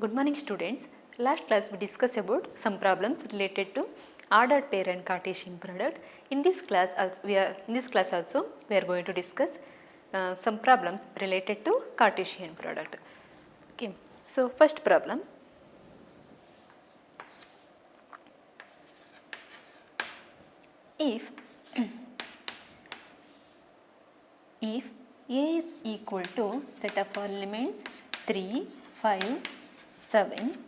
Good morning students. Last class we discussed about some problems related to ordered pair and Cartesian product. In this class also we are going to discuss some problems related to Cartesian product. Okay. So first problem. If A is equal to set of elements 3, 5, 7,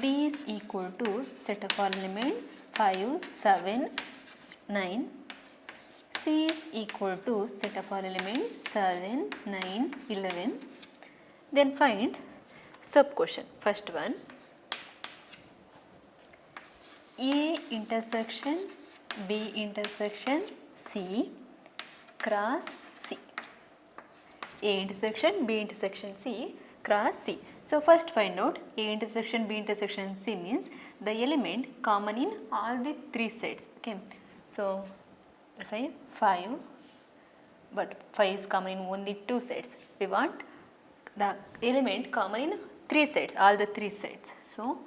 B is equal to set of elements 5, 7, 9, C is equal to set of elements 7, 9, 11. Then find sub question. First one, A intersection B intersection C cross C. A intersection B intersection C cross C. So first find out A intersection B intersection C means the element common in all the three sets. Okay. So 5, but 5 is common in only two sets. We want the element common in three sets, all the three sets. So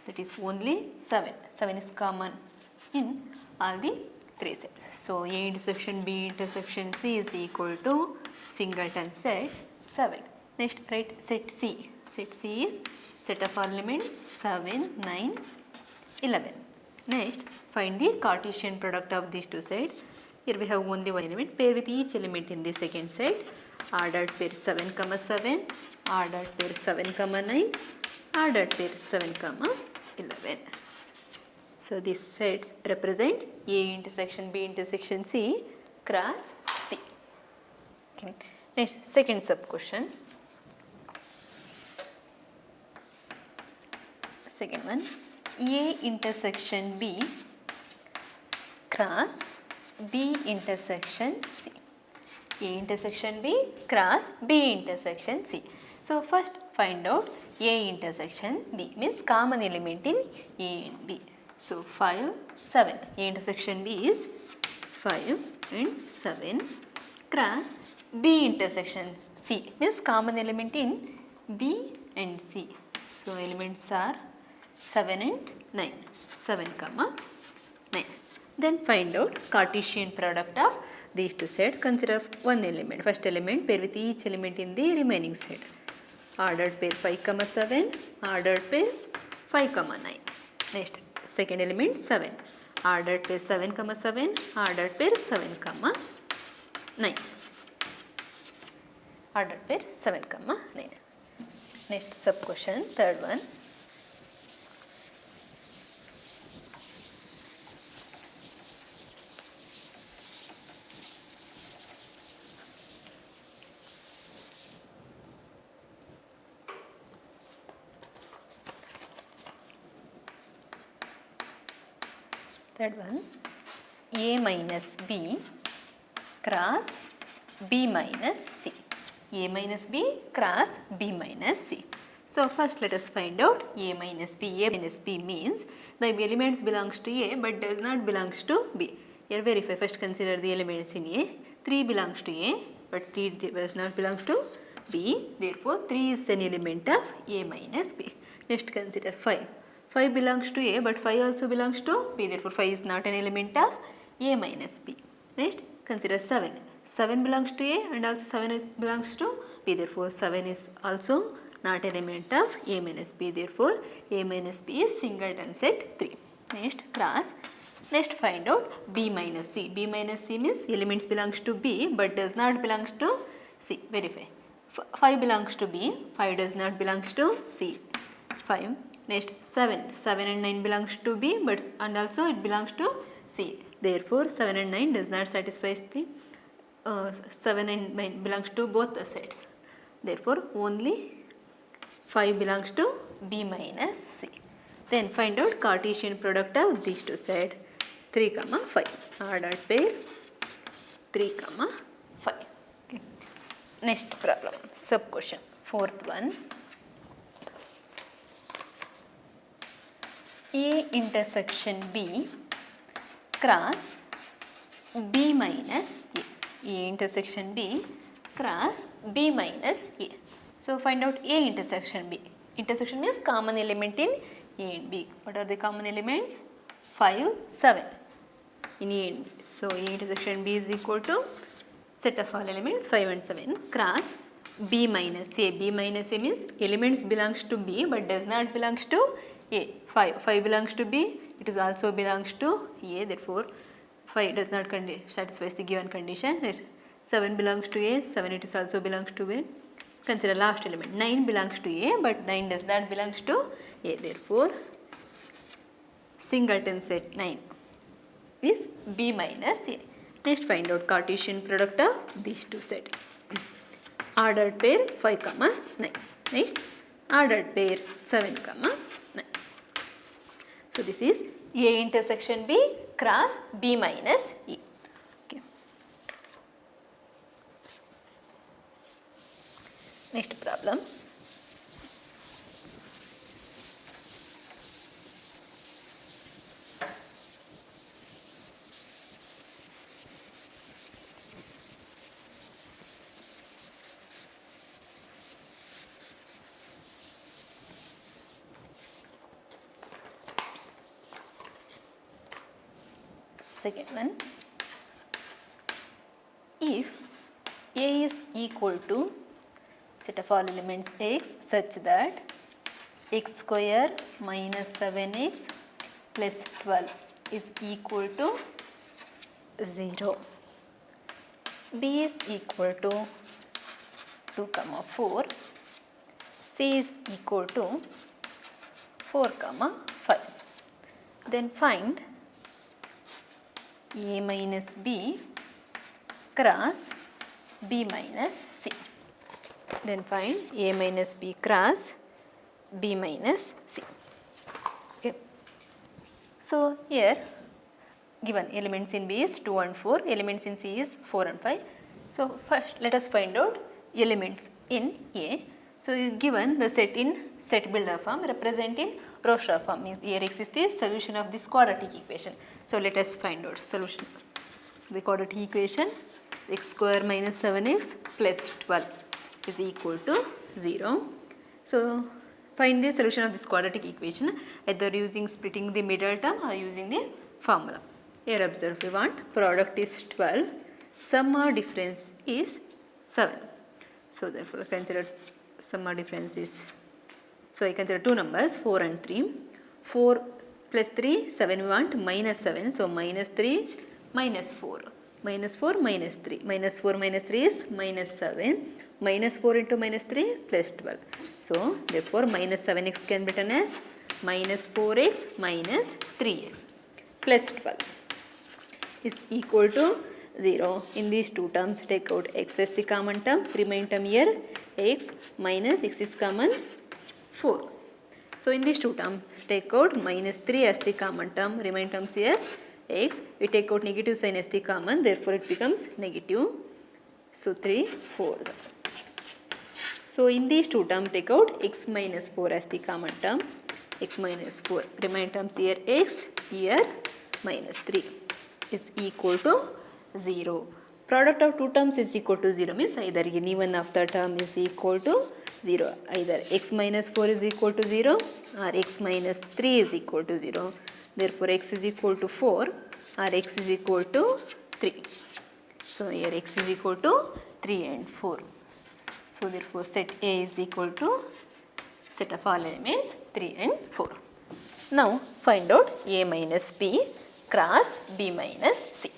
that is only 7. 7 is common in all the three sets. So A intersection B intersection C is equal to singleton set 7. Next write set C. Set C is set of elements 7, 9, 11. Next find the Cartesian product of these two sets. Here we have only one element. Pair with each element in the second set. Ordered pair 7, 7, ordered pair 7, 9, ordered pair 7, 11. So these sets represent A intersection B intersection C cross C. Okay. Next second sub question. Second one, A intersection B cross B intersection C. A intersection B cross B intersection C. So first find out A intersection B means common element in A and B. So 5, 7. A intersection B is 5 and 7 cross B intersection C means common element in B and C. So elements are 7 and 9. 7, 9. Then find out Cartesian product of these two sets. Consider one element. First element pair with each element in the remaining set. Ordered pair 5, 7. Ordered pair 5, 9. Next second element 7. Ordered pair 7, 7. Ordered pair 7, 9. Ordered pair 7, 9. Next sub question, third one. Third one, A minus B cross B minus C. A minus B cross B minus C. So first let us find out A minus B. A minus B means the elements belongs to A but does not belongs to B. Here verify. First consider the elements in A. 3 belongs to A but 3 does not belongs to B. Therefore 3 is an element of A minus B. Next consider 5. 5 belongs to A but 5 also belongs to B. Therefore 5 is not an element of A minus B. Next consider 7. 7 belongs to A and also 7 belongs to B. Therefore 7 is also not an element of A minus B. Therefore A minus B is singleton set 3. Next cross. Next find out B minus C. B minus C means elements belongs to B but does not belongs to C. Verify. 5 belongs to B. 5 does not belongs to C. 5. Next 7. 7 and 9 belongs to B but and also it belongs to C. Therefore 7 and 9 does not satisfy the 7 and 9 belongs to both the sets. Therefore only 5 belongs to B minus C. Then find out Cartesian product of these two sets. 3, 5. Ordered pair 3, 5. Okay. Next problem. Sub question. Fourth one. A intersection B cross B minus A. A intersection B cross B minus A. So find out A intersection B. Intersection means common element in A and B. What are the common elements? 5, 7 in A and B. So A intersection B is equal to set of all elements 5 and 7 cross B minus A. B minus A means elements belongs to B but does not belongs to A. 5 belongs to B. It is also belongs to A. Therefore 5 does not satisfies the given condition. 7 belongs to A. 7 it is also belongs to A. Consider last element. 9 belongs to A but 9 does not belongs to A. Therefore singleton set 9 is B minus A. Next find out Cartesian product of these two sets. Ordered pair 5, 9. Next ordered pair 7, 9. So this is A intersection B cross B minus E. Okay. Next problem. Second one, if A is equal to set of all elements x such that x square minus 7x plus 12 is equal to 0. B is equal to 2, 4. C is equal to 4, 5. Then find A minus B cross B minus C. Then find A minus B cross B minus C. Okay. So here given elements in B is 2 and 4, elements in C is 4 and 5. So first let us find out elements in A. So given the set in set builder form represent in Roche form, means here x is the solution of this quadratic equation. So let us find out solution. The quadratic equation x square minus 7x plus 12 is equal to 0. So find the solution of this quadratic equation either using splitting the middle term or using the formula. Here observe, we want product is 12, sum or difference is 7. So therefore consider sum or difference is, so I consider two numbers 4 and 3. 4 plus 3, 7 we want minus 7. So minus 3 minus 4. Minus 4 minus 3. Minus 4 minus 3 is minus 7. Minus 4 into minus 3 plus 12. So therefore minus 7x can be written as minus 4x minus 3x plus 12 is equal to 0. In these two terms take out x as the common term. Remain term here x minus x is common 4. So in these two terms take out minus 3 as the common term. Remain terms here x. We take out negative sign as the common. Therefore it becomes negative. So 3 4. So in these two terms take out x minus 4 as the common term. X minus 4. Remain terms here x, here minus 3 is equal to 0. Product of two terms is equal to 0 means either any one of the term is equal to 0. Either x minus 4 is equal to 0 or x minus 3 is equal to 0. Therefore x is equal to 4 or x is equal to 3. So here x is equal to 3 and 4. So therefore set A is equal to set of all elements 3 and 4. Now find out A minus B cross B minus C.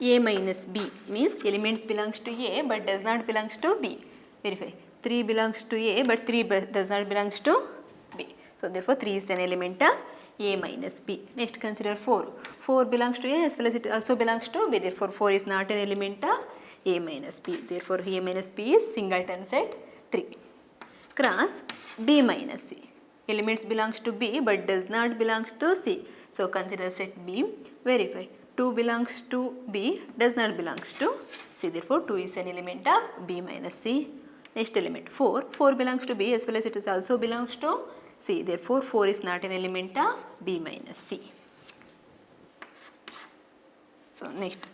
A minus B means elements belongs to A but does not belongs to B. Verify. 3 belongs to A but 3 does not belongs to B. So therefore 3 is an element of A minus B. Next consider 4. 4 belongs to A as well as it also belongs to B. Therefore 4 is not an element of A minus B. Therefore A minus B is singleton set 3. Cross B minus C. Elements belongs to B but does not belongs to C. So consider set B. Verify. 2 belongs to B does not belongs to C. Therefore 2 is an element of B minus C. Next element 4. 4 belongs to B as well as it is also belongs to C. Therefore 4 is not an element of B minus C. So next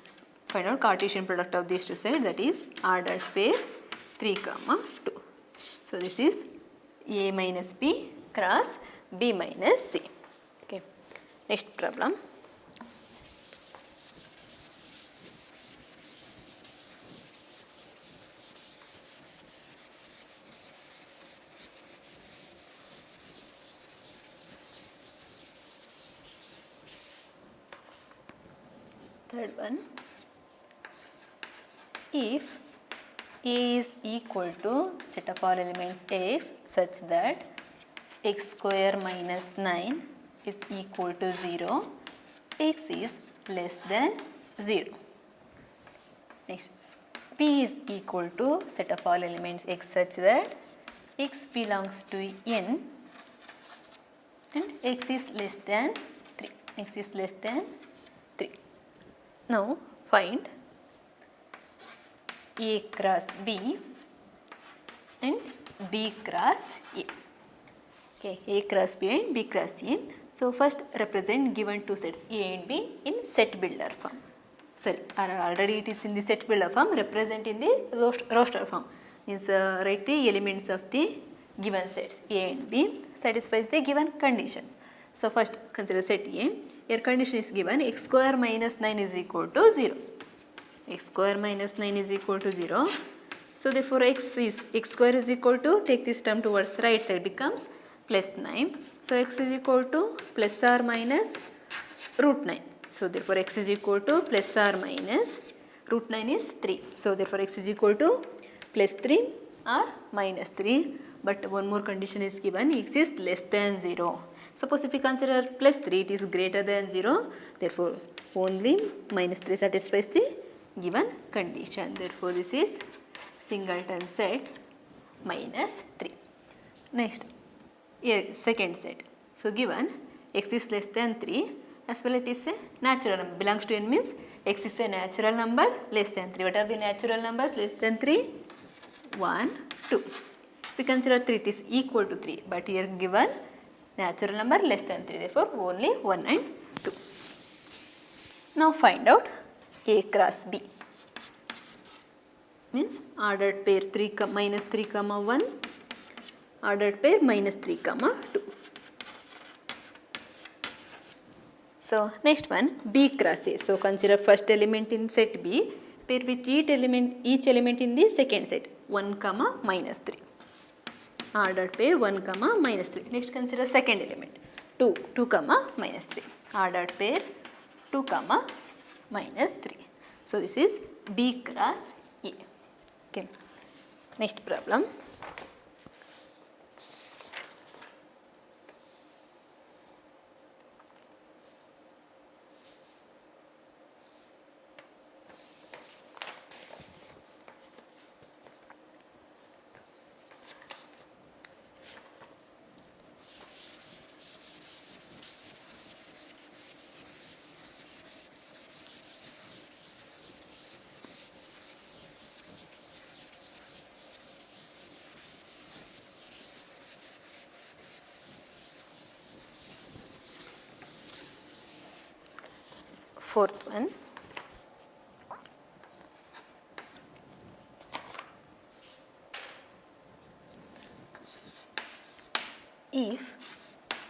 find out Cartesian product of these two sets, that is r dot pair 3 comma 2. So this is a minus b cross b minus c. Okay. Next problem. Third one, if A is equal to set of all elements x such that x square minus 9 is equal to 0, x is less than 0. Next, P is equal to set of all elements x such that x belongs to n and x is less than 3. X is less than 3. Now find A cross B and B cross A. Okay, A cross B and B cross A. So first represent given two sets A and B in set builder form. Sorry, already it is in the set builder form, represent in the roster form. Means write the elements of the given sets A and B, satisfies the given conditions. So first consider set A. Here condition is given x square minus 9 is equal to 0. X square minus 9 is equal to 0. So therefore x square is equal to, take this term towards right side, becomes plus 9. So x is equal to plus or minus root 9. So therefore x is equal to plus or minus root 9 is 3. So therefore x is equal to plus 3 or minus 3. But one more condition is given, x is less than 0. Suppose if we consider plus 3, it is greater than 0. Therefore only minus 3 satisfies the given condition. Therefore this is singleton set minus 3. Next, second set. So given x is less than 3, as well it is a natural number, belongs to n means x is a natural number less than 3. What are the natural numbers less than 3? 1, 2. If we consider 3, it is equal to 3, but here given natural number less than 3, therefore only 1 and 2. Now find out A cross B. Means ordered pair 3 minus 3 comma 1, ordered pair minus 3 comma 2. So next one, B cross A. So consider first element in set B, pair with each element in the second set, 1 comma minus 3. Ordered pair 1 comma minus 3. Next consider second element, 2 comma minus 3. Ordered pair 2 comma minus 3. So this is B cross A. Okay. Next problem. Fourth one, if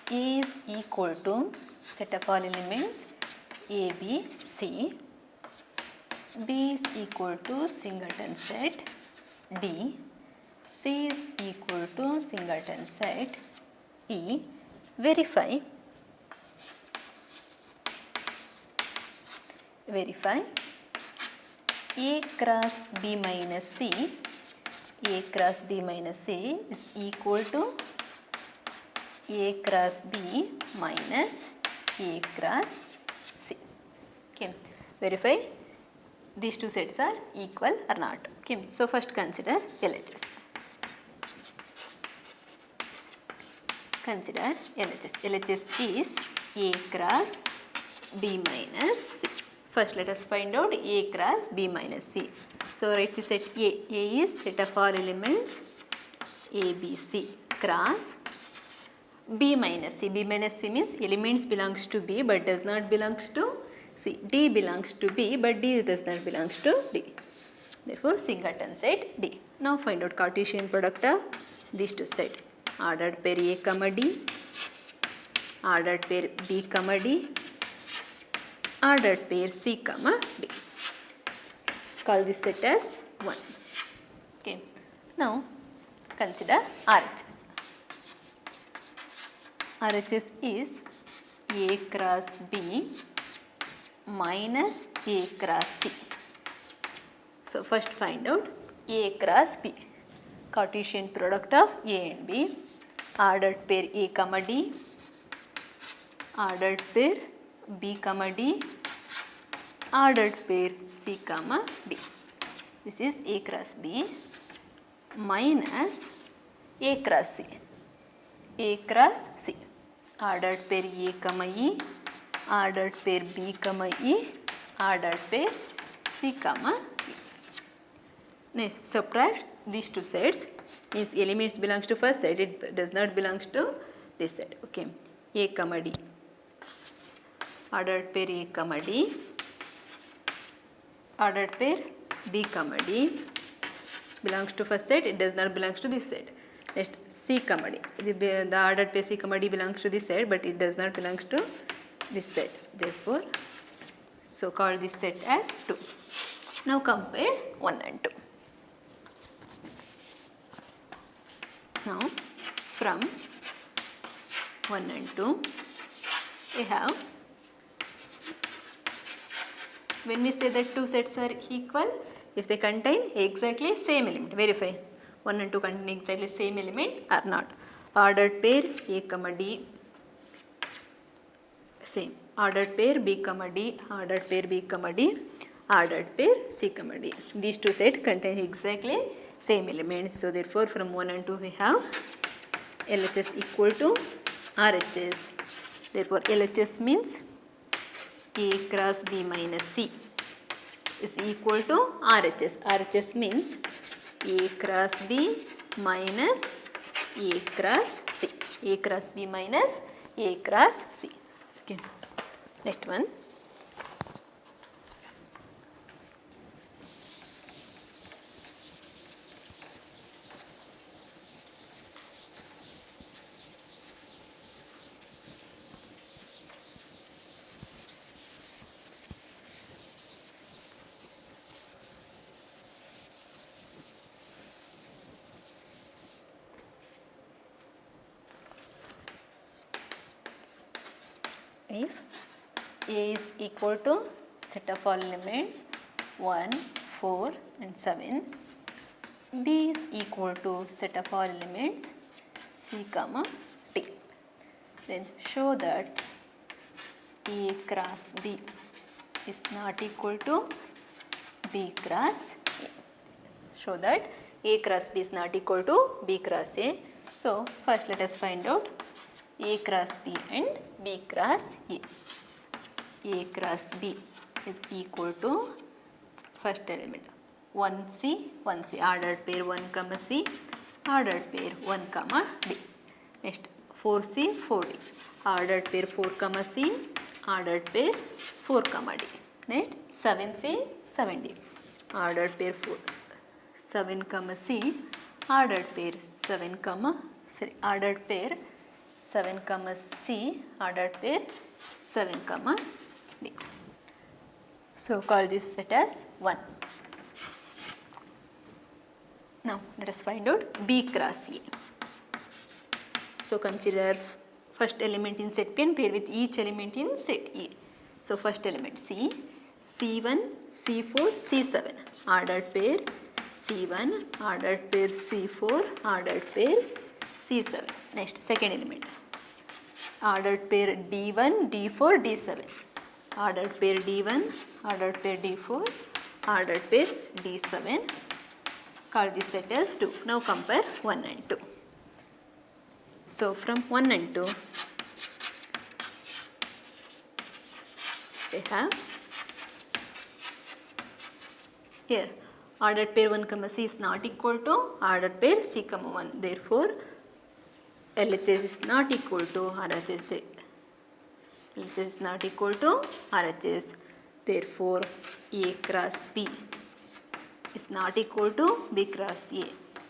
A is equal to set of all elements A, B, C, B is equal to singleton set D, C is equal to singleton set E, verify A cross B minus C, A cross B minus C is equal to A cross B minus A cross C. Okay. Verify these two sets are equal or not. Okay. So first consider LHS. Consider LHS. LHS is A cross B minus C. First let us find out A cross B minus C. So write the set A. A is set of all elements A, B, C cross B minus C. B minus C means elements belongs to B but does not belongs to C. D belongs to B, but D does not belong to D. Therefore, singleton set D. Now find out Cartesian product of these two sets. Ordered pair A comma D, ordered pair B comma D, ordered pair C comma D. Call this set as 1. Okay. Now consider RHS. RHS is A cross B minus A cross C. So first find out A cross B. Cartesian product of A and B. Ordered pair A comma D, ordered pair B comma D, ordered pair C comma D. This is A cross B minus A cross C. A cross C. Ordered pair A comma E, ordered pair B comma E, ordered pair C comma E. Next, subtract these two sets. Means elements belongs to first set, it does not belongs to this set. Okay. A comma D. Ordered pair A comma D, ordered pair B comma D belongs to first set, it does not belongs to this set. Next, C comma D. The ordered pair C comma D belongs to this set, but it does not belongs to this set. Therefore, so call this set as 2. Now compare 1 and 2. Now from 1 and 2 we have, when we say that two sets are equal, if they contain exactly same element, verify 1 and 2 contain exactly same element or not. Ordered pair A comma D, same. Ordered pair B comma D, ordered pair B comma D, ordered pair C comma D. These two sets contain exactly same elements. So therefore from 1 and 2 we have LHS equal to RHS. Therefore LHS means A cross B minus C is equal to RHS. RHS means A cross B minus A cross C. A cross B minus A cross C. Okay. Next one. If A is equal to set of all elements 1, 4 and 7, B is equal to set of all elements C comma D, then show that A cross B is not equal to B cross A. Show that A cross B is not equal to B cross A. So first let us find out A cross B and B cross A. A cross B is equal to first element 1C, 1C, ordered pair 1 comma C, ordered pair 1 comma D. Next 4C, 4D, ordered pair 4 comma C, ordered pair 4 comma D. Next 7C, 7D, ordered pair 4, 7 comma C, ordered pair 7 comma, ordered pair 7 comma C, ordered pair 7 comma D. So call this set as 1. Now let us find out B cross A. So consider first element in set P and pair with each element in set A. So first element C, C1, C4, C7, ordered pair C1, ordered pair C4, ordered pair C7. Next second element, ordered pair D1, D4, D7, ordered pair D1, ordered pair D4, ordered pair D7. Call this set as 2. Now compare 1 and 2. So from 1 and 2 we have here ordered pair 1 comma C is not equal to ordered pair C comma 1. Therefore LHS is not equal to RHS. LHS is not equal to RHS. Therefore, A cross B is not equal to B cross A.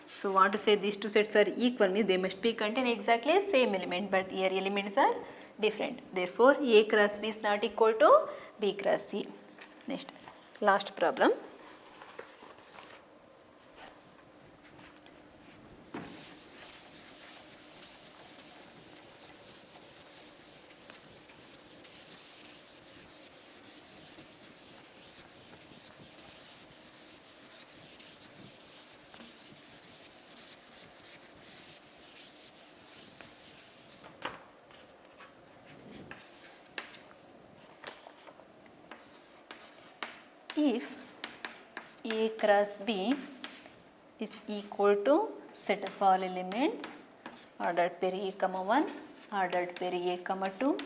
So want to say these two sets are equal means they must be contain exactly same element, but here elements are different. Therefore, A cross B is not equal to B cross C. Next, last problem. If A cross B is equal to set of all elements ordered pair A comma 1, ordered pair A comma 2,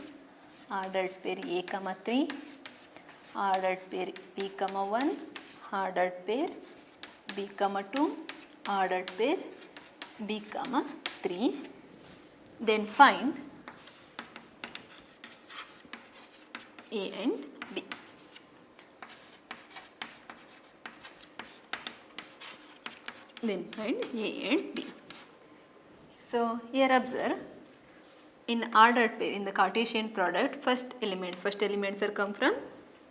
ordered pair A comma 3, ordered pair B comma 1, ordered pair B comma 2, ordered pair B comma 3, then find A and B. Then find A and B. So here observe, in ordered pair, in the Cartesian product, first elements are come from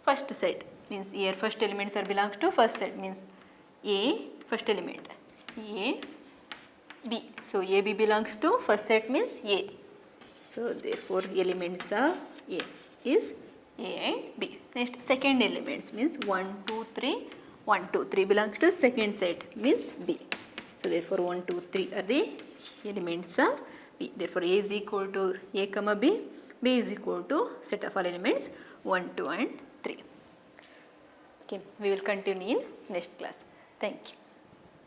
first set, means here first elements are belongs to first set, means A first element A B. So A B belongs to first set means A. So therefore elements of A is A and B. Next second elements means 1 2 3 1 2 3 belongs to second set means B. So therefore 1 2 3 are the elements of B. Therefore A is equal to A comma B, B is equal to set of all elements 1 2 and 3. Okay, we will continue in next class. Thank you.